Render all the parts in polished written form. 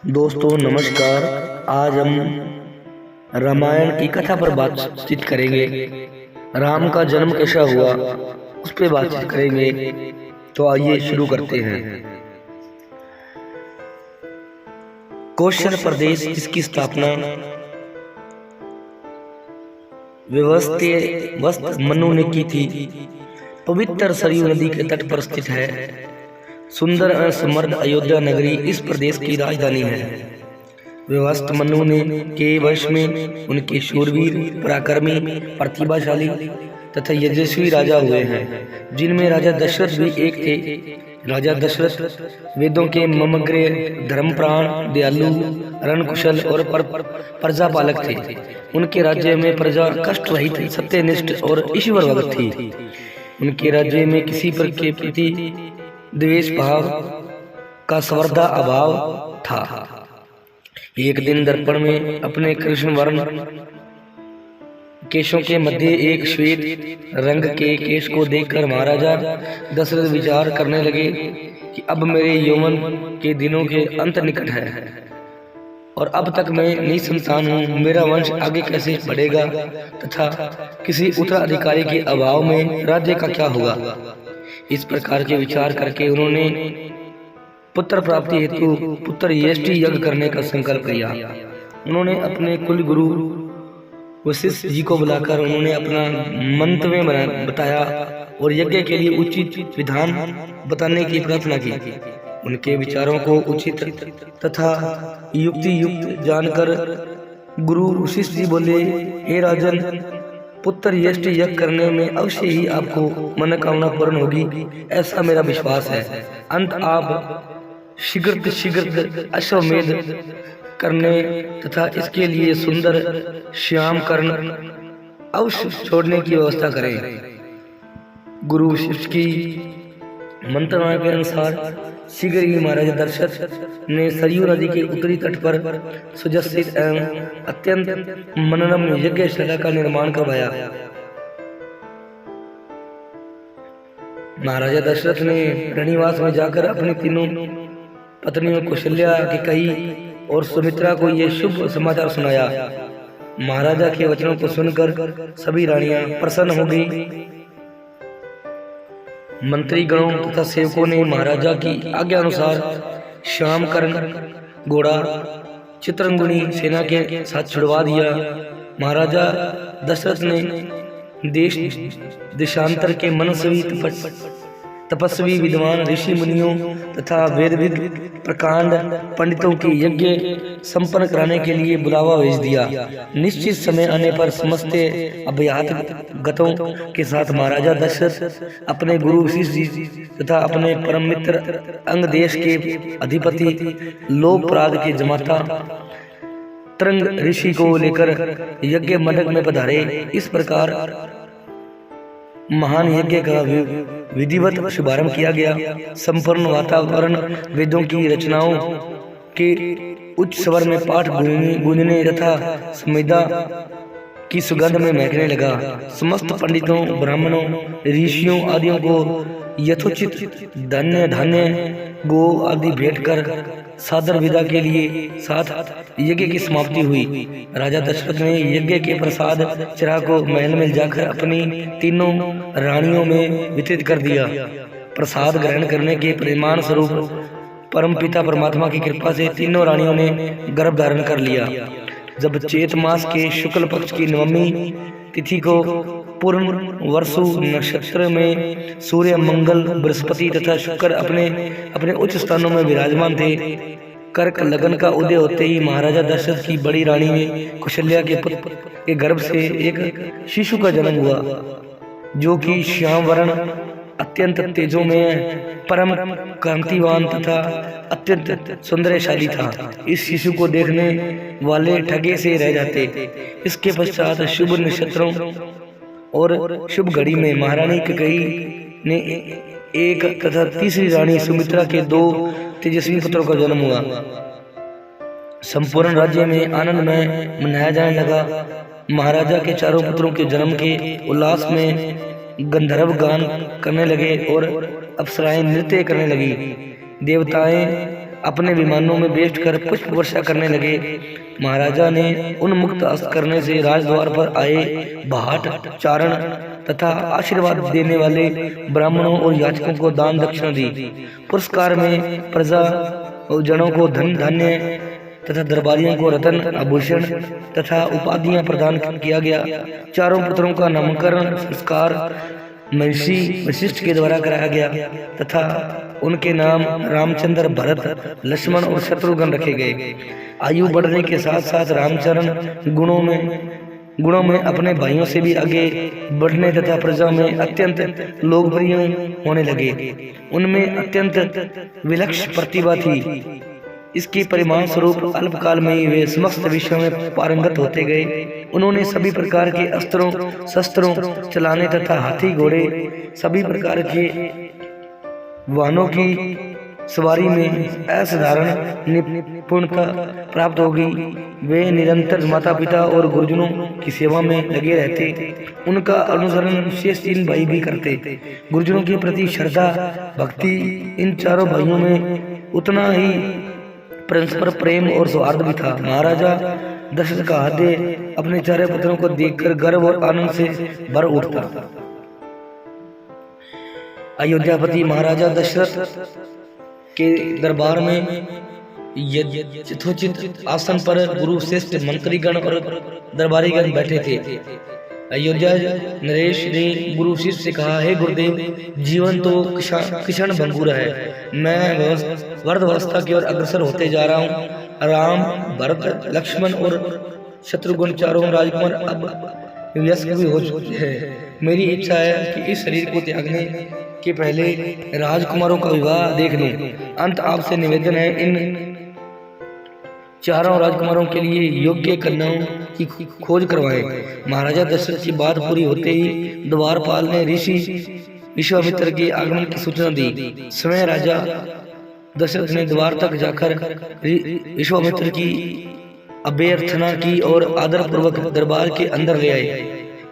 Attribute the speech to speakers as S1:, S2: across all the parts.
S1: दोस्तों नमस्कार। आज हम रामायण की कथा पर बातचीत करेंगे। राम का जन्म कैसा हुआ उस पर बातचीत करेंगे। तो आइए शुरू करते हैं। कौशल प्रदेश जिसकी स्थापना वस्त मनु ने की थी, पवित्र सरयू नदी के तट पर स्थित है। सुंदर और समृद्ध अयोध्या नगरी इस प्रदेश की राजधानी है। व्यवस्थ मनु ने के वर्ष में उनके शूरवीर, पराक्रमी, प्रतिभाशाली तथा यशस्वी राजा हुए हैं, जिनमें राजा दशरथ भी एक थे। राजा दशरथ वेदों के ममग्र, धर्मप्राण, दयालु, रणकुशल और प्रजापालक थे। उनके राज्य में प्रजा कष्ट रहित, सत्यनिष्ठ और ईश्वर भक्त थी। उनके राज्य में किसी पर के प्रति द्वेष भाव का सर्वदा अभाव था। एक दिन दर्पण में अपने कृष्ण वर्ण केशों के मध्य एक श्वेत रंग के केश को देखकर महाराजा दशरथ विचार करने लगे कि अब मेरे यौवन के दिनों के अंत निकट है और अब तक मैं निसंतान हूँ। मेरा वंश आगे कैसे बढ़ेगा तथा किसी उत्तराधिकारी के अभाव में राज्य का क्या होगा। इस प्रकार के विचार करके उन्होंने पुत्र प्राप्ति हेतु पुत्र यष्टि यज्ञ करने का संकल्प लिया। उन्होंने अपने कुल गुरु वशिष्ठ जी को बुलाकर उन्होंने अपना मंतव्य बताया और यज्ञ के लिए उचित विधान बताने की प्रार्थना की। उनके विचारों को उचित तथा युक्ति युक्त जानकर गुरु वशिष्ठ जी बोले, हे राजन, पुत्र यष्टि यज्ञ करने में अवश्य ही आपको मनोकामना पूर्ण होगी, ऐसा मेरा विश्वास है। अंत आप शीघ्र अश्वमेध करने तथा इसके लिए सुंदर श्याम कर्ण अवश्य छोड़ने की व्यवस्था करें। गुरु वशिष्ठ की मंत्रणा के अनुसार शीघ्र ही महाराजा दशरथ ने सरयू नदी के उत्तरी तट पर सुजसित एवं अत्यंत मनोरम यज्ञशाला का निर्माण करवाया। महाराजा दशरथ ने रणनिवास में जाकर अपनी तीनों पत्नियों कौशल्या, कैकेयी और सुमित्रा को यह शुभ समाचार सुनाया। महाराजा के वचनों को सुनकर सभी रानियां प्रसन्न हो गई। मंत्री गणों तथा सेवकों ने महाराजा की आज्ञा अनुसार श्याम कर्ण घोड़ा चित्रंगुनी सेना के साथ छुड़वा दिया। महाराजा दशरथ ने देश देशांतर के मनस्वी तपस्वी विद्वान ऋषि मुनियों तथा वेदविद प्रकांड पंडितों के यज्ञ संपन्न कराने के लिए बुलावा भेज दिया। निश्चित समय आने पर समस्त अभ्यात गतों के साथ महाराजा दशरथ अपने गुरु वशिष्ठ जी तथा अपने परम मित्र अंग देश के अधिपति लोकप्राग के जमाता तरंग ऋषि को लेकर यज्ञ मंडप में पधारे। इस प्रकार महान यज्ञ का विधिवत शुभारंभ किया गया। संपूर्ण वातावरण वेदों की रचनाओं के उच्च स्वर में पाठ गूंजने तथा संविदा की सुगंध में महकने लगा। समस्त पंडितों, ब्राह्मणों, ऋषियों आदियों को यथोचित धन्य धान्य गो आदि भेंट कर सादर विदा के लिए साथ यज्ञ की समाप्ति हुई। राजा दशरथ ने यज्ञ के प्रसाद चिरा को महल में जाकर अपनी तीनों रानियों में वितरित कर दिया। प्रसाद ग्रहण करने के परिमाण स्वरूप परम पिता परमात्मा की कृपा से तीनों रानियों ने गर्भ धारण कर लिया। जब चैत मास के शुक्ल पक्ष की नवमी तिथि को पूर्ण वर्षु नक्षत्र में सूर्य, मंगल, बृहस्पति तथा शुक्र अपने अपने उच्च स्थानों में विराजमान थे। कर्क लगन का उदय होते ही महाराजा दशरथ की बड़ी रानी में कौशल्या के पुत्र के गर्भ से एक शिशु का जन्म हुआ, जो कि श्याम वर्ण, अत्यंत तेजो में परम कांतिवान तथा अत्यंत सुंदरशाली था। इस शिशु को देखने वाले ठगे से रह जाते। इसके पश्चात शुभ नक्षत्रों और शुभ घड़ी में महारानी कैकेयी ने एक तथा तीसरी रानी सुमित्रा के दो तेजस्वी पुत्रों का जन्म हुआ। संपूर्ण राज्य में आनंद में मनाया जाने लगा। महाराजा के चारों पुत्रों के जन्म के उल्लास में गंधर्व गान करने लगे और अप्सराएं नृत्य करने लगी। देवताएं अपने विमानों में बैठकर पुष्प वर्षा करने लगे। महाराजा ने उन्मुक्त अस्त करने से राजद्वार पर आए भाट, चारण तथा आशीर्वाद देने वाले ब्राह्मणों और याचकों को दान दक्षिणा दी। पुरस्कार में प्रजा और जनों को धन धान्य तथा दरबारियों को रत्न आभूषण तथा उपाधियां प्रदान किया गया। चारों पुत्रों का नामकरण संस्कार महर्षि वशिष्ठ के द्वारा कराया गया तथा उनके नाम रामचंद्र, भरत, लक्ष्मण और शत्रुघ्न रखे गए। आयु बढ़ने के साथ साथ रामचरण गुणों में अपने भाइयों से भी आगे बढ़ने तथा प्रजा में अत्यंत लोकप्रिय होने लगे। उनमें अत्यंत विलक्षण प्रतिभा थी। इसके परिणाम स्वरूप अल्पकाल में ही वे समस्त विषयों में पारंगत होते गए। उन्होंने सभी प्रकार के अस्त्रों शस्त्रों चलाने तथा हाथी घोड़े सभी प्रकार के वाहनों की सवारी में असाधारण निपुणता प्राप्त होगी। वे निरंतर माता पिता और गुरुजनों की सेवा में लगे रहते। उनका अनुसरण शेष तीन भाई भी करते। गुरुजनों के प्रति श्रद्धा भक्ति इन चारों भाइयों में उतना ही परस्पर प्रेम और सौहार्द भी था। महाराजा दशरथ का हृदय अपने चारों पुत्रों को देखकर गर्व और आनंद से भर उठता। अयोध्यापति महाराजा दशरथ के दरबार में यथोचित आसन पर गुरु श्रेष्ठ मंत्रीगण और दरबारीगण बैठे थे। अयोध्या नरेश ने गुरु शिष्य से कहा, हे गुरुदेव, जीवन तो क्षण भंगुर है। मैं वृद्धावस्था की ओर अग्रसर होते जा रहा हूँ। राम, भरत, लक्ष्मण और शत्रुघ्न चारों राजकुमार अब वयस्क भी हो चुके हैं। मेरी इच्छा है कि इस शरीर को त्यागने के पहले राजकुमारों का विवाह देख लूं। अंत आपसे निवेदन है, इन चारों राजकुमारों के लिए योग्य कन्याओं की खोज करवाएं। महाराजा दशरथ की बात पूरी होते ही द्वारपाल ने ऋषि विश्वामित्र के आगमन की सूचना दी। स्वयं राजा दशरथ ने द्वार तक जाकर विश्वामित्र की अभ्यर्थना की और आदर पूर्वक दरबार के अंदर ले आए।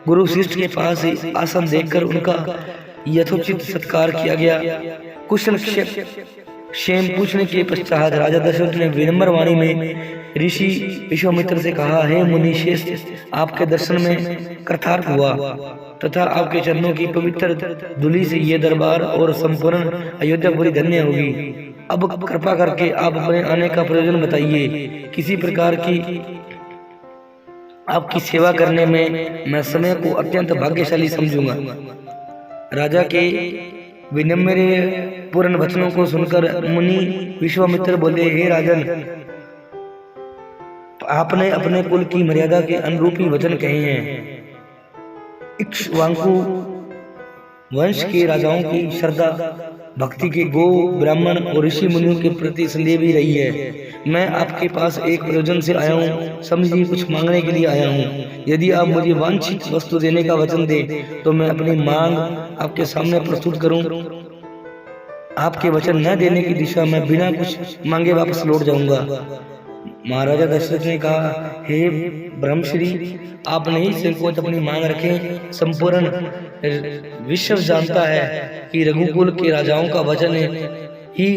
S1: गुरु शिष्य के पास आसन देखकर उनका यथोचित सत्कार किया गया। कुशल क्षेम पूछने के पश्चात राजा दशरथ ने विनम्र वाणी में ऋषि विश्वामित्र से कहा, हे मुनि श्रेष्ठ, आपके दर्शन में कृतार्थ हुआ तथा आपके चरणों की पवित्र धूलि से यह दरबार और संपूर्ण अयोध्यापुरी धन्य होगी। अब कृपा करके आप अपने आने का प्रयोजन बताइए। किसी प्रकार की आपकी सेवा करने में मैं समय को अत्यंत भाग्यशाली समझूंगा। राजा के विनम्र पूर्ण वचनों को सुनकर मुनि विश्वामित्र बोले, हे राजन, आपने अपने कुल की मर्यादा के अनुरूप ही वचन कहे हैं। इक्ष्वाकु वंश के राजाओं की श्रद्धा भक्ति के गो ब्राह्मण और ऋषि मुनियों के प्रति संदेह भी रही है। मैं आपके पास एक प्रयोजन से आया हूँ, समझिए कुछ मांगने के लिए आया हूँ। यदि आप मुझे वांछित वस्तु देने का वचन दें तो मैं अपनी मांग आपके सामने प्रस्तुत करूं। आपके वचन न देने की दिशा में बिना कुछ मांगे वापस लौट जाऊंगा। महाराजा दशरथ ने कहा, हे ब्रह्मश्री, आप नहीं संकोच अपनी मांग रखें। संपूर्ण विश्व जानता है कि रघुकुल के राजाओं का वचन ही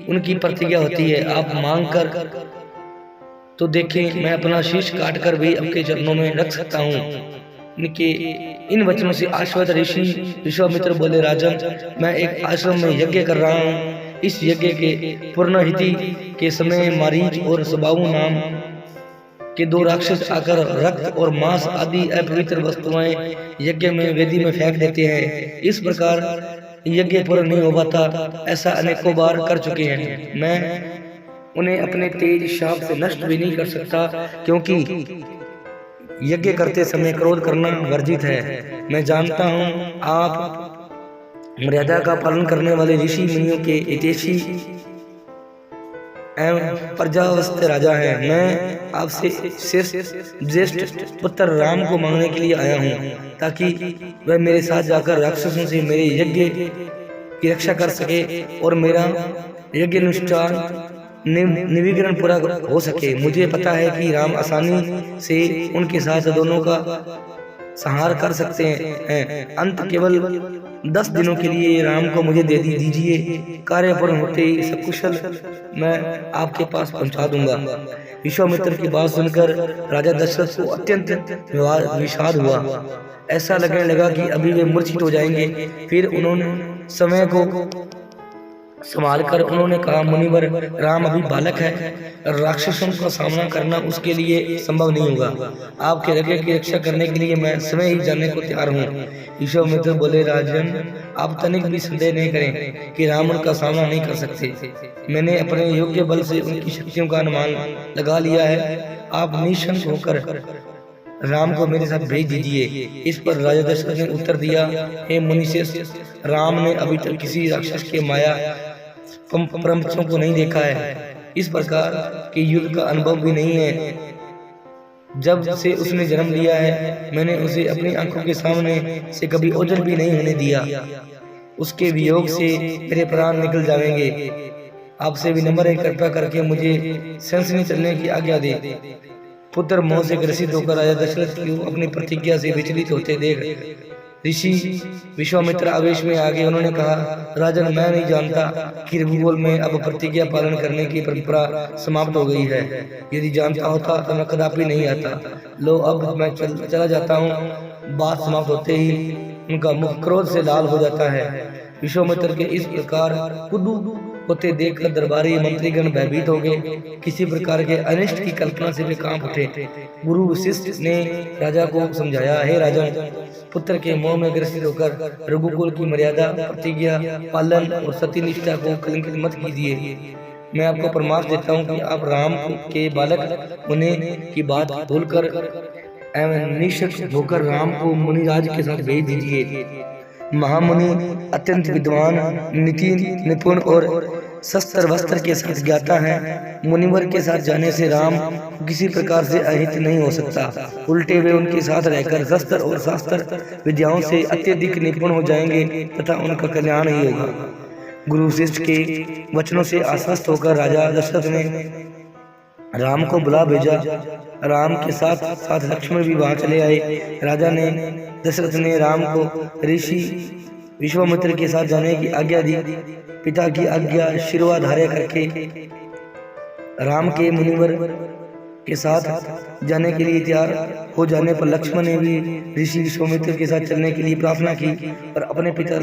S1: उनकी प्रतिज्ञा होती है। आप मांग कर तो देखें, मैं अपना शीश काट कर भी आपके चरणों में रख सकता हूँ। इनके इन वचनों से आश्वस्त ऋषि विश्वामित्र बोले, राजन, मैं एक आश्रम में यज्ञ कर रहा हूँ। इस यज्ञ के पूर्णाहुति के समय मारीच और सबाऊ नाम के दो राक्षस आकर रक्त और मांस आदि अपवित्र वस्तुएं यज्ञ में वेदी में फेंक देते हैं। इस प्रकार यज्ञ पूर्ण नहीं हो पाता। ऐसा अनेकों बार कर चुके हैं। मैं उन्हें अपने तेज शाप से नष्ट भी नहीं कर सकता, क्योंकि यज्ञ करते समय क्रोध करना वर्जित है। मैं जानता हूँ आप मर्यादा का पालन करने वाले ऋषि मुनियों के हितैषी एवं प्रजावस्थ राजा हैं। मैं आपसे ज्येष्ठ पुत्र राम को मांगने के लिए आया हूँ, ताकि वह मेरे साथ जाकर राक्षसों से मेरे यज्ञ की रक्षा कर सके और मेरा यज्ञ अनुष्ठान निविघ्न पूरा हो सके। मुझे पता है कि राम आसानी से उनके साथ दोनों का संहार कर सकते हैं। अंत केवल 10 दिनों के लिए राम को मुझे दे दीजिए, कार्य पूर्ण होते ही सकुशल मैं आपके पास पहुंचा दूंगा। विश्वामित्र की बात सुनकर राजा दशरथ को अत्यंत विषाद हुआ। ऐसा लगने लगा कि अभी वे मूर्छित हो जाएंगे। फिर उन्होंने समय को संभाल कर उन्होंने कहा, मुनिवर, राम अभी बालक है, राक्षसों का सामना करना उसके लिए संभव नहीं होगा। आपके रक्षा की रक्षा करने के लिए मैं स्वयं ही जाने को तैयार हूँ। विश्वामित्र बोले, राजन, आप तनिक भी संदेह नहीं करें कि राम उनका सामना नहीं कर सकते। मैंने अपने योग्य बल से उनकी शक्तियों का अनुमान लगा लिया है। आप निशंक होकर राम को मेरे साथ भेज दीजिए। इस पर राजा दशरथ ने उत्तर दिया, हे मुनिश्रेष्ठ, राम ने अभी तक किसी राक्षस के माया परमचों को नहीं देखा है। इस प्रकार के युद्ध का अनुभव भी नहीं है। जब से उसने जन्म लिया है, मैंने उसे अपनी आंखों के सामने से कभी ओझल भी नहीं होने दिया। उसके वियोग से मेरे प्राण निकल जाएंगे। आपसे विनम्र है, कृपा करके मुझे सनसनी चलने की आज्ञा दे। पुत्र मोह से ग्रसित होकर राजा दशरथ को अपनी प्रतिज्ञा से विचलित होते देख ऋषि विश्वामित्र आवेश में आ गए। उन्होंने कहा, राजन, मैं नहीं जानता कि रघुकुल में अब प्रतिज्ञा पालन करने की परंपरा समाप्त हो गई है। यदि जानता होता तो मैं कदापि नहीं आता। लो, अब मैं चला जाता हूँ। बात समाप्त होते ही उनका मुख क्रोध से लाल हो जाता है। विश्वामित्र के इस प्रकार कुदू होते देखकर दरबारी मंत्रीगण भयभीत हो गए। किसी प्रकार के अनिष्ट की कल्पना से वे कांप उठे। गुरु वशिष्ठ ने राजा को समझाया, हे राजन, पुत्र के मोह में ग्रसित होकर रघुकुल की मर्यादा, प्रतिज्ञा पालन और सत्यनिष्ठा को कलंकित मत कीजिए। मैं आपको प्रमाण देता हूँ कि आप राम के बालक होने की बात भूलकर एवं निशक होकर राम को मुनिराज के साथ भेज दीजिए। महामुनि अत्यंत विद्वान, नीति निपुण और शस्त्र वस्त्र के साथ ज्ञाता है। मुनिवर के साथ जाने से राम किसी प्रकार से अहित नहीं हो सकता। उल्टे वे उनके साथ रहकर शस्त्र और शास्त्र विद्याओं से अत्यधिक निपुण हो जाएंगे तथा उनका कल्याण ही होगा। गुरु शिष्य के वचनों से आश्वस्त होकर राजा दशरथ ने राम को बुला भेजा। राम के साथ साथ लक्ष्मण भी वहां चले आए। राजा ने दशरथ ने राम को ऋषि विश्वामित्र के साथ जाने की आज्ञा दी। पिता की आज्ञा शिरोधार्य करके राम के मुनिवर के साथ जाने के लिए तैयार हो जाने पर लक्ष्मण ने भी ऋषि विश्वामित्र के साथ चलने के लिए प्रार्थना की और अपने पिता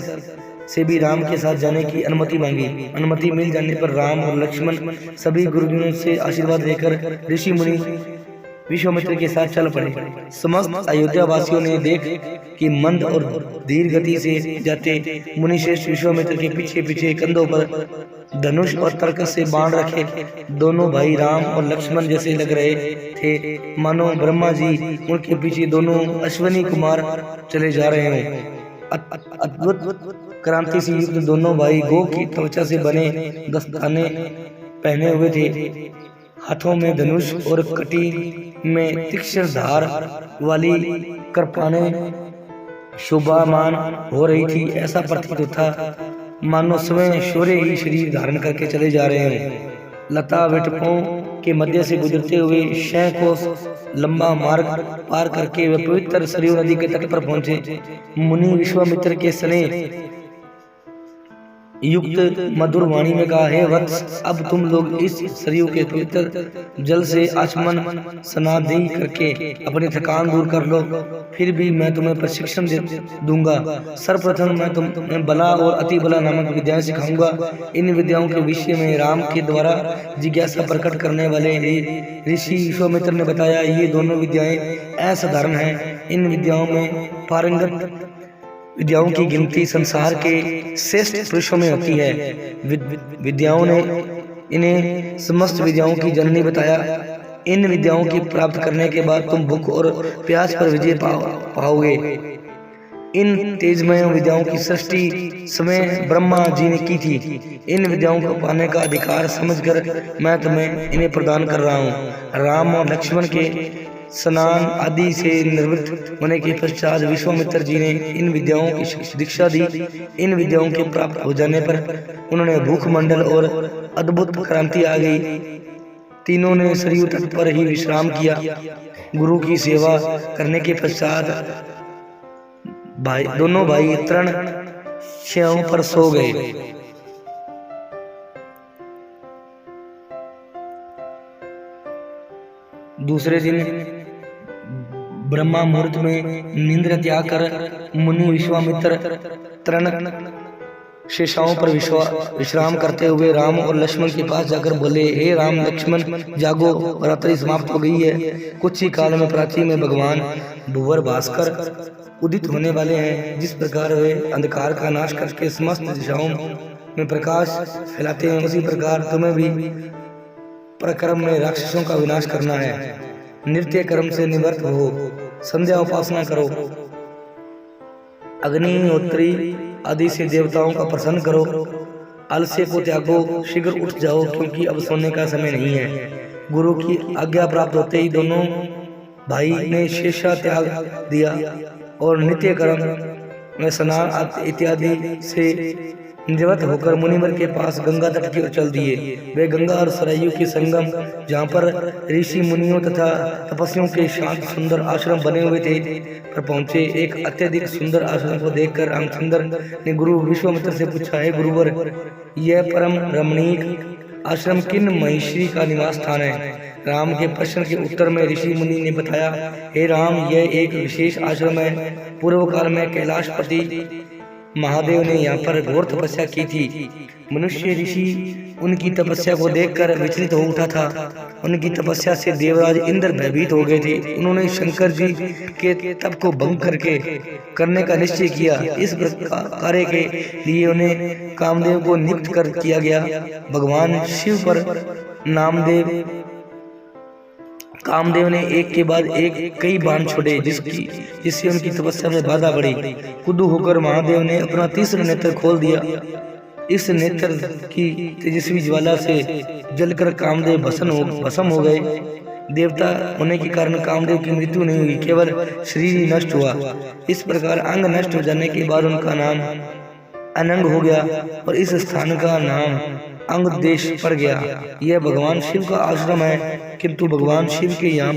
S1: से भी राम के साथ जाने की अनुमति मांगी। अनुमति मिल जाने पर राम और लक्ष्मण सभी गुरुजनों से आशीर्वाद लेकर ऋषि मुनि विश्वामित्र के साथ चल पड़े। समस्त अयोध्या वासियों ने देख कि मंद और धीर गति से जाते मुनिश्रेष्ठ विश्वामित्र के पीछे पीछे कंधों पर धनुष और तरकस से बाण रखे दोनों भाई राम और लक्ष्मण जैसे लग रहे थे, मानो ब्रह्मा जी उनके पीछे दोनों अश्विनी कुमार चले जा रहे हों। अद्भुत क्रांति से युक्त दोनों भाई गो की त्वचा से बने दस्ताने पहने हुए थे। हाथों में धनुष और कटी में तीक्ष्ण धार वाली कृपाणें शोभामान हो रही थी। ऐसा प्रतीत होता मानो स्वयं शौर्य ही शरीर धारण करके चले जा रहे हैं। लता विटपों के मध्य से गुजरते हुए 6 कोस लंबा मार्ग पार करके वे पवित्र सरयू नदी के तट पर पहुंचे। मुनि विश्वामित्र के स्नेह युक्त मधुर वाणी में कहा, हे वत्स, अब तुम लोग इस सरयू के पवित्र जल से आचमन स्नादि करके अपनी थकान दूर कर लो। फिर भी मैं तुम्हें प्रशिक्षण दूंगा। सर्वप्रथम मैं तुम्हें बला और अति बला नामक विद्याएं सिखाऊंगा। इन विद्याओं के विषय में राम के द्वारा जिज्ञासा प्रकट करने वाले ऋषि विश्वामित्र ने बताया। ये दोनों विद्याएं असाधारण हैं। इन विद्याओं में पारंगत विद्याओं की गिनती संसार के श्रेष्ठ पुरुषों में होती है। विद्याओं ने इन्हें समस्त विद्याओं की जननी बताया। इन विद्याओं की प्राप्त करने के बाद तुम भूख और प्यास पर विजय पाओगे। इन तेजमय विद्याओं की सृष्टि समय ब्रह्मा जी ने की थी। इन विद्याओं को पाने का अधिकार समझकर मैं तुम्हें इन्हें प्रदान कर रहा हूँ। राम और लक्ष्मण के स्नान आदि से निवृत्त होने के पश्चात विश्वामित्र जी ने इन विद्याओं की दीक्षा दी। इन विद्याओं के प्राप्त हो जाने पर उन्होंने भूख मंडल और अद्भुत क्रांति आ गई। तीनों ने सरयू तट पर ही विश्राम किया। गुरु की सेवा करने के पश्चात दोनों भाई तरण तपस्याओं पर सो गए। दूसरे दिन ब्रह्मा मुहूर्त में निंद्र त्याग कर मुनि विश्वामित्र तरण शेषाओं पर विश्राम करते हुए राम और लक्ष्मण के पास जाकर बोले, हे राम लक्ष्मण, जागो, रात्रि समाप्त हो गई है। कुछ ही काल में प्राची में भगवान भुवर भास्कर उदित होने वाले हैं। जिस प्रकार वे अंधकार का नाश करके समस्त दिशाओं में प्रकाश फैलाते हैं, उसी प्रकार तुम्हें भी प्रकर्म में राक्षसों का विनाश करना है। नृत्य कर्म से निवृत्त हो, संध्या उपासना करो, अग्निहोत्री आदि से देवताओं का प्रसन्न करो, आलस्य को त्यागो, शीघ्र उठ जाओ, क्योंकि अब सोने का समय नहीं है। गुरु की आज्ञा प्राप्त होते ही दोनों भाई ने शेषा त्याग दिया और नित्य कर्म में स्नान इत्यादि से निवृत्त होकर मुनिवर के पास गंगा तट की ओर चल दिए। वे गंगा और सरयू के संगम, जहाँ पर ऋषि मुनियों तथा तपस्वियों के शांत सुंदर आश्रम बने हुए थे, पर पहुंचे। एक अत्यधिक सुंदर आश्रम को देखकर रामचंद्र ने गुरु विश्वामित्र से पूछा, है गुरुवर, यह परम रमणीक आश्रम किन महिषी का निवास स्थान है? राम के प्रश्न के उत्तर में ऋषि मुनि ने बताया, हे राम, यह एक विशेष आश्रम है। पूर्व काल में कैलाशपति महादेव ने यहाँ पर घोर तपस्या की थी। मनुष्य ऋषि उनकी तपस्या को देखकर विचलित हो उठा था। उनकी तपस्या से देवराज इंद्र भयभीत हो गए थे। उन्होंने शंकर जी के तप को भंग करने का निश्चय किया। इस कार्य के लिए उन्हें कामदेव को नियुक्त कर किया गया। भगवान शिव पर कामदेव ने एक के बाद एक कई बाण छोड़े, जिससे उनकी तपस्या में बाधा बढ़ी। कुद्दू होकर महादेव ने अपना तीसरा नेत्र खोल दिया। इस नेत्र की तेजस्वी ज्वाला से जलकर कामदेव भस्म हो गए। देवता होने के कारण कामदेव की मृत्यु नहीं हुई, केवल शरीर ही नष्ट हुआ। इस प्रकार अंग नष्ट हो जाने के बाद उनका नाम अनंग हो गया और इस स्थान का नाम अंग देश पड़ गया। यह भगवान शिव का आश्रम है, किंतु भगवान शिव के यहाँ